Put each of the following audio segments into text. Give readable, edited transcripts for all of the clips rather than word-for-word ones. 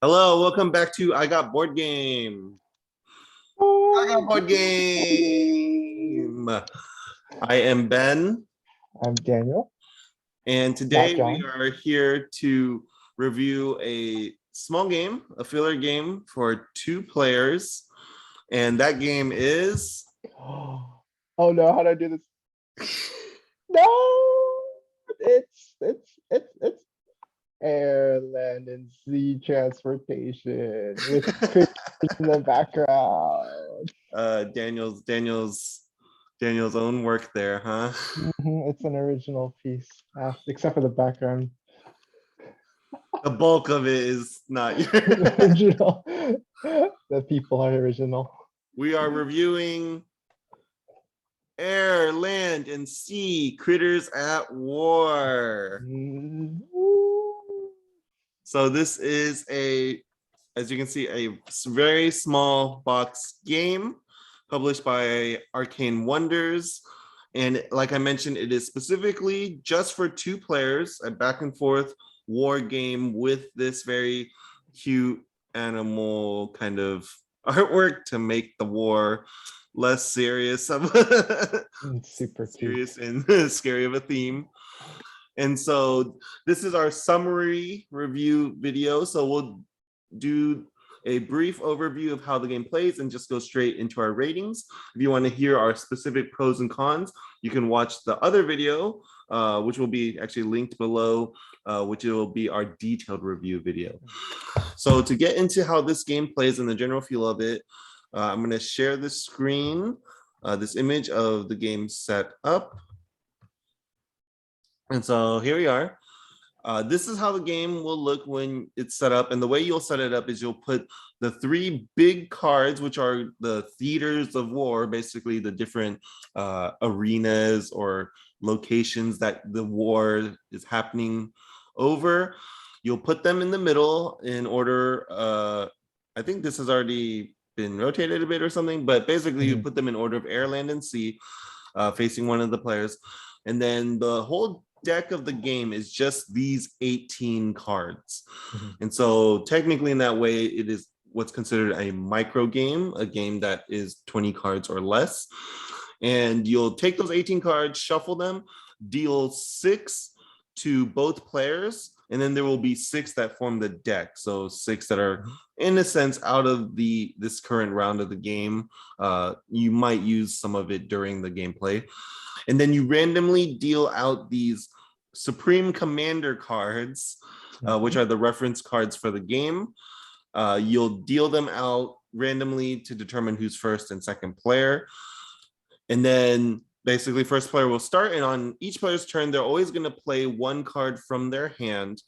Hello, welcome back to I Got Board Game. I Got Board Game. I am Ben, I'm Daniel. and Not today we John. are here to review a small game, a filler game for 2 players. And that game is Oh no, how do I do this? No, it's air, land, and sea transportation with pictures in the background. Daniel's own work there, huh? It's an original piece, except for the background. The bulk of it is not your. Original. The people are original. We are reviewing Air, Land, and Sea Critters at War. So this is as you can see, a very small box game published by Arcane Wonders. And like I mentioned, it is specifically just for 2 players, a back and forth war game with this very cute animal kind of artwork to make the war less serious Super serious cute. and scary of a theme. And so this is our summary review video. So we'll do a brief overview of how the game plays and just go straight into our ratings. If you want to hear our specific pros and cons, you can watch the other video, which will be actually linked below, which will be our detailed review video. So to get into how this game plays and the general feel of it, I'm going to share the screen, this image of the game set up. And so here we are. This is how the game will look when it's set up. And the way you'll set it up is you'll put the 3 big cards, which are the theaters of war, basically the different arenas or locations that the war is happening over. You'll put them in the middle in order. I think this has already been rotated a bit or something, but basically you put them in order of air, land, and sea, facing one of the players. And then the whole deck of the game is just these 18 cards. And so technically in that way, it is what's considered a micro game, a game that is 20 cards or less. And you'll take those 18 cards, shuffle them, deal 6 to both players, and then there will be 6 that form the deck. So 6 that are, in a sense, out of this current round of the game. You might use some of it during the gameplay. And then you randomly deal out these Supreme Commander cards, which are the reference cards for the game. You'll deal them out randomly to determine who's first and second player. And then basically first player will start, and on each player's turn, they're always going to play 1 card from their hand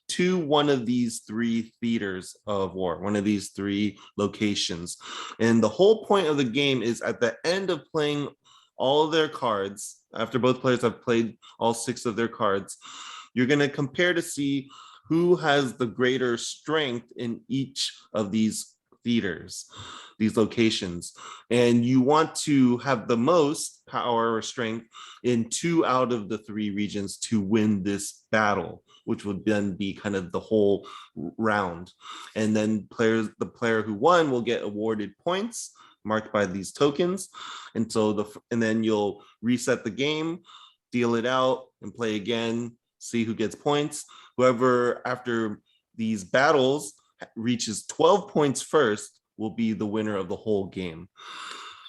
to one of these 3 theaters of war, one of these 3 locations. And the whole point of the game is at the end of playing all of their cards, after both players have played all 6 of their cards, you're going to compare to see who has the greater strength in each of these theaters, these locations. And you want to have the most power or strength in 2 out of the 3 regions to win this battle, which would then be kind of the whole round. And then the player who won will get awarded points marked by these tokens. And so and then you'll reset the game, deal it out, and play again, see who gets points. Whoever after these battles reaches 12 points first will be the winner of the whole game.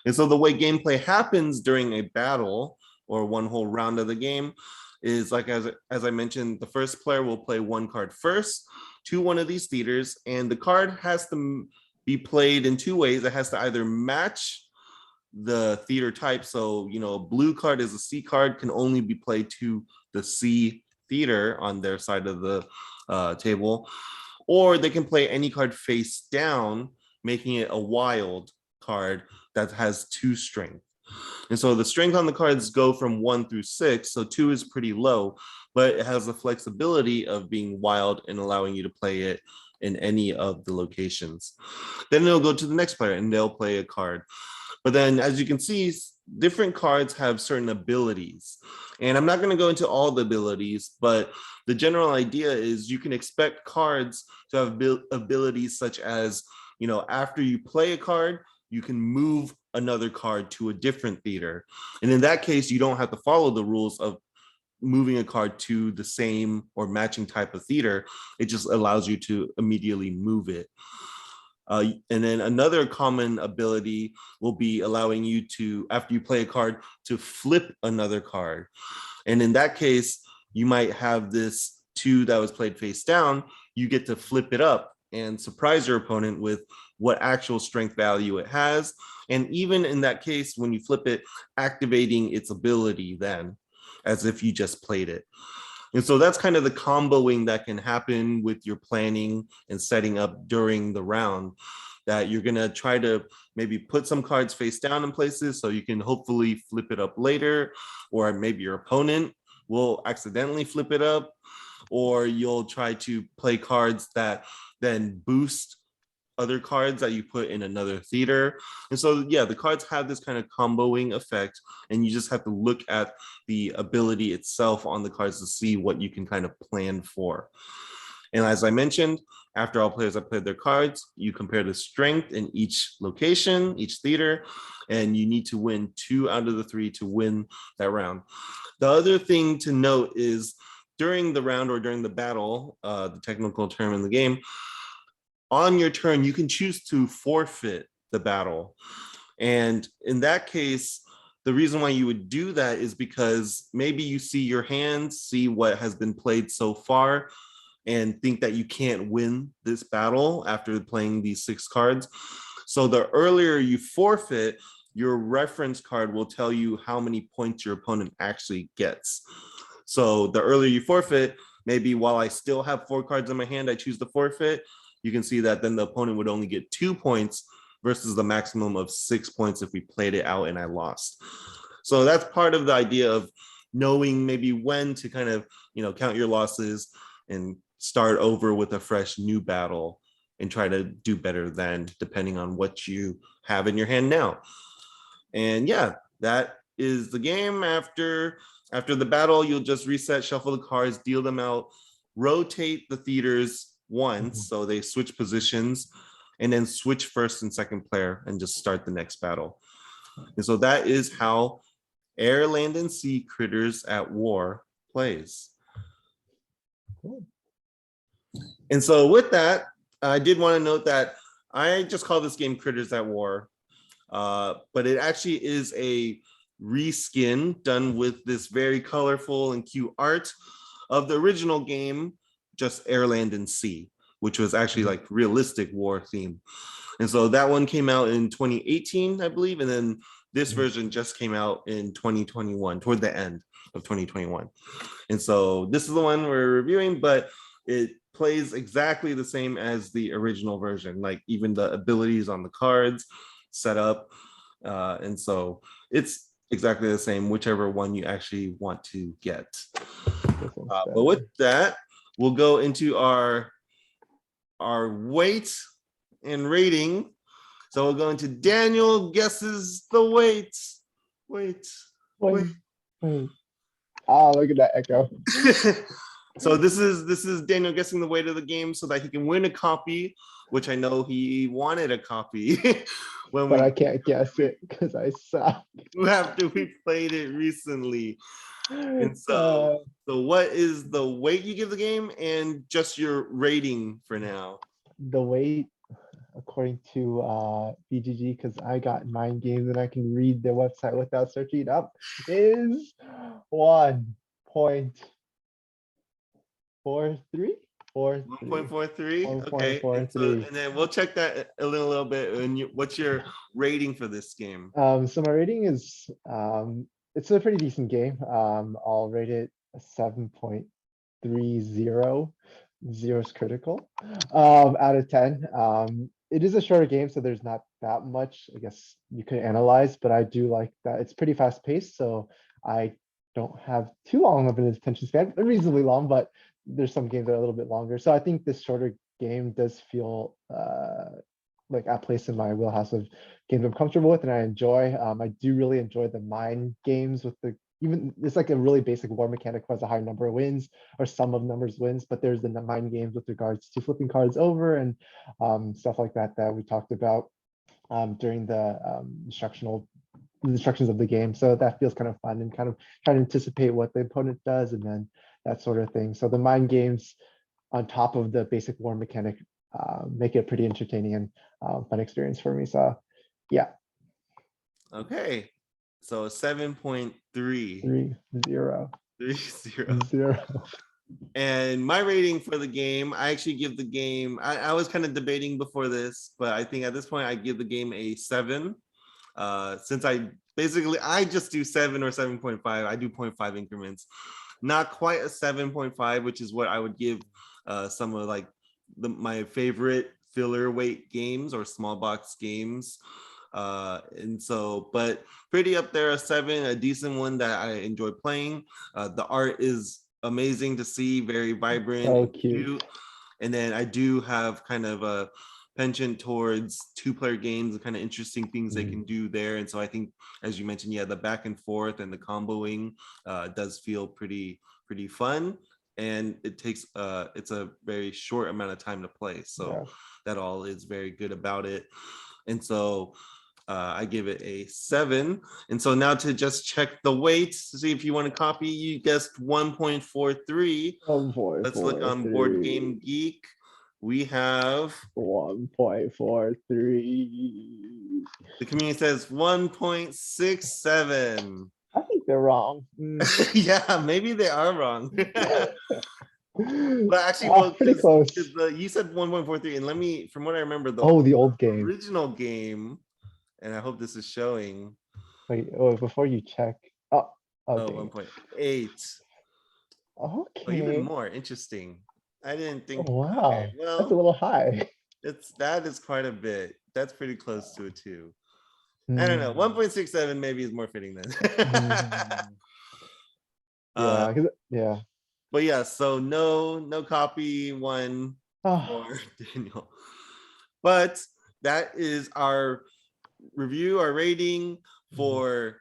And so the way gameplay happens during a battle or one whole round of the game is, like as I mentioned, the first player will play 1 card first to one of these theaters, and the card has to be played in 2 ways. It has to either match the theater type. So, a blue card is a C card, can only be played to the C theater on their side of the table, or they can play any card face down, making it a wild card that has 2 strength. And so the strength on the cards go from 1 through 6. So 2 is pretty low, but it has the flexibility of being wild and allowing you to play it in any of the locations. Then it'll go to the next player and they'll play a card. But then, as you can see, different cards have certain abilities. And I'm not going to go into all the abilities, but the general idea is you can expect cards to have abilities such as, after you play a card, you can move another card to a different theater. And in that case, you don't have to follow the rules of moving a card to the same or matching type of theater. It just allows you to immediately move it. And then another common ability will be allowing you to, after you play a card, to flip another card. And in that case, you might have this 2 that was played face down. You get to flip it up and surprise your opponent with what actual strength value it has. And even in that case, when you flip it, activating its ability then, as if you just played it. And so that's kind of the comboing that can happen with your planning and setting up during the round, that you're going to try to maybe put some cards face down in places so you can hopefully flip it up later, or maybe your opponent will accidentally flip it up, or you'll try to play cards that then boost other cards that you put in another theater. And so, yeah, the cards have this kind of comboing effect, and you just have to look at the ability itself on the cards to see what you can kind of plan for. And as I mentioned, after all players have played their cards, you compare the strength in each location, each theater, and you need to win 2 out of the 3 to win that round. The other thing to note is during the round or during the battle, the technical term in the game, on your turn, you can choose to forfeit the battle. And in that case, the reason why you would do that is because maybe you see your hands, see what has been played so far, and think that you can't win this battle after playing these 6 cards. So the earlier you forfeit, your reference card will tell you how many points your opponent actually gets. So the earlier you forfeit, maybe while I still have 4 cards in my hand, I choose to forfeit. You can see that then the opponent would only get 2 points versus the maximum of 6 points if we played it out and I lost. So that's part of the idea of knowing maybe when to kind of, count your losses and start over with a fresh new battle and try to do better then, depending on what you have in your hand now. And yeah, that is the game. After the battle, you'll just reset, shuffle the cards, deal them out, rotate the theaters once, so they switch positions, and then switch first and second player and just start the next battle. And so that is how Air, Land, and Sea Critters at War plays. Cool. And so with that, I did want to note that I just call this game Critters at War, but it actually is a reskin done with this very colorful and cute art of the original game, just Air, Land, and Sea, which was actually like realistic war theme. And so that one came out in 2018, I believe. And then this version just came out in 2021, toward the end of 2021. And so this is the one we're reviewing, but it plays exactly the same as the original version, like even the abilities on the cards set up. And so it's exactly the same, whichever one you actually want to get. But with that, we'll go into our weight and rating. So we'll go into Daniel guesses the weight. Wait. Oh, look at that echo. So this is Daniel guessing the weight of the game so that he can win a copy, which I know he wanted a copy but I can't guess it because I suck. After we played it recently. And so what is the weight you give the game and just your rating for now? The weight, according to BGG, because I got Mind Games and I can read their website without searching it up, is 1.43. 1.43. Okay. And then we'll check that a little bit. And what's your rating for this game? So my rating is it's a pretty decent game. I'll rate it a 7.30. 0 is critical out of 10. It is a shorter game, so there's not that much, I guess, you could analyze, but I do like that it's pretty fast paced, so I don't have too long of an attention span, reasonably long, but there's some games that are a little bit longer. So I think this shorter game does feel like at place in my wheelhouse of games I'm comfortable with and I enjoy. I do really enjoy the mine games with the even it's like a really basic war mechanic who has a high number of wins or sum of numbers wins, but there's the mine games with regards to flipping cards over and stuff like that that we talked about during the instructions of the game. So that feels kind of fun and kind of trying to anticipate what the opponent does and then that sort of thing. So the mind games on top of the basic war mechanic make it a pretty entertaining and fun experience for me. So yeah, Okay. So 7.3. 3-0. 3-0. 0. And my rating for the game, I actually give the game, I was kind of debating before this, but I think at this point I give the game a 7. Since I just do 7 or 7.5. I do 0.5 increments. Not quite a 7.5, which is what I would give some of like my favorite filler weight games or small box games. And so, but pretty up there, a 7, a decent one that I enjoy playing. The art is amazing to see, very vibrant So and cute. And then I do have kind of a penchant towards 2-player games and kind of interesting things they can do there. And so I think, as you mentioned, yeah, the back and forth and the comboing does feel pretty fun. And it takes it's a very short amount of time to play. So that all is very good about it. And so I give it a 7. And so now to just check the weights to see if you want to copy, you guessed 1.43. Let's look on Board Game Geek. We have 1.43. the community says 1.67. I think they're wrong. Yeah, maybe they are wrong. But actually, well, pretty close. You said 1.43, and let me, from what I remember, the old game. original game, and I hope this is showing. Wait, before you check. Oh, 1.8. Okay. Oh, even more interesting. I didn't think. Wow, Okay, well, that's a little high. that is quite a bit. That's pretty close to a 2. I don't know. 1.67 maybe is more fitting then. Yeah. But yeah, so no copy 1 for Daniel. But that is our review, our rating for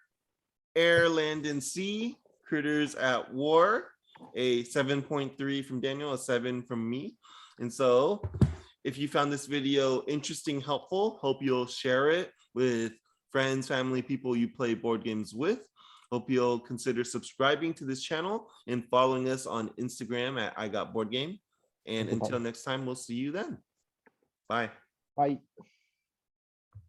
Air, Land, and Sea, Critters at War. A 7.3 from Daniel, a 7 from me. And so if you found this video interesting, helpful, hope you'll share it with friends, family, people you play board games with. Hope you'll consider subscribing to this channel and following us on Instagram at I Got Board Game. And until next time, we'll see you then. Bye. Bye.